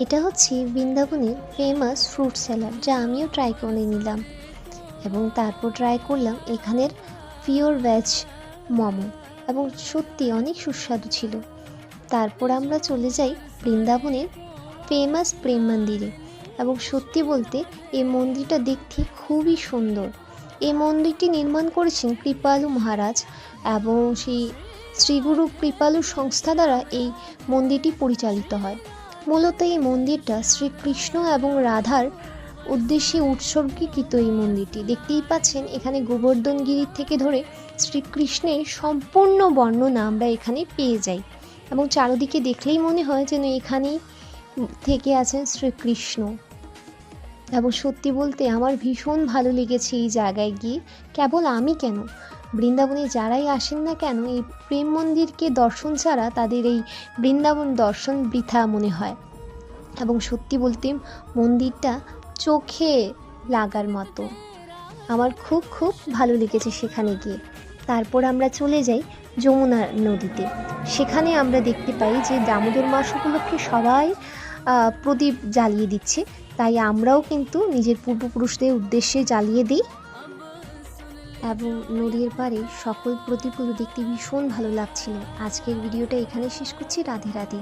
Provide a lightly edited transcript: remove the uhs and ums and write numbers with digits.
এটা হচ্ছে বৃন্দাবনের ফেমাস ফ্রুট স্যালাড, যা আমিও ট্রাই করে নিলাম। এবং তারপর ট্রাই করলাম এখানের পিওর ভেজ মোমো, এবং সত্যি অনেক সুস্বাদু ছিল। তারপর আমরা চলে যাই বৃন্দাবনের ফেমাস প্রেম মন্দিরে। এবং সত্যি বলতে এই মন্দিরটা দেখতে খুবই সুন্দর। এই মন্দিরটি নির্মাণ করেছেন কৃপালু মহারাজ, এবং সেই শ্রীগুরু কৃপালু সংস্থা দ্বারা এই মন্দিরটি পরিচালিত হয়। মূলত এই মন্দিরটা শ্রীকৃষ্ণ এবং রাধার উদ্দেশ্যে উৎসর্গীকৃত। এই মন্দিরটি দেখতেই পাচ্ছেন, এখানে গোবর্ধনগিরির থেকে ধরে শ্রীকৃষ্ণের সম্পূর্ণ বর্ণনা আমরা এখানে পেয়ে যাই। এবং চারিদিকে দেখলেই মনে হয় যেন এখানেই থেকে আছেন শ্রীকৃষ্ণ। এবং সত্যি বলতে আমার ভীষণ ভালো লেগেছে এই জায়গায় গিয়ে। কেবল আমি কেন, বৃন্দাবনে যারাই আসেন না কেন, এই প্রেম মন্দিরকে দর্শন ছাড়া তাদের এই বৃন্দাবন দর্শন বৃথা মনে হয়। এবং সত্যি বলতে মন্দিরটা চোখে লাগার মতো। আমার খুব খুব ভালো লেগেছে সেখানে গিয়ে। তারপর আমরা চলে যাই যমুনা নদীতে। সেখানে আমরা দেখতে পাই যে দামোদর মাস উপলক্ষে সবাই প্রদীপ জ্বালিয়ে দিচ্ছে, তাই আমরাও কিন্তু নিজের পূর্বপুরুষদের উদ্দেশ্যে জ্বালিয়ে দিই। এবং নদীর পাড়ে সকল প্রদীপগুলো দেখতে ভীষণ ভালো লাগছিল। আজকের ভিডিওটা এখানে শেষ করছি। রাধে রাধে।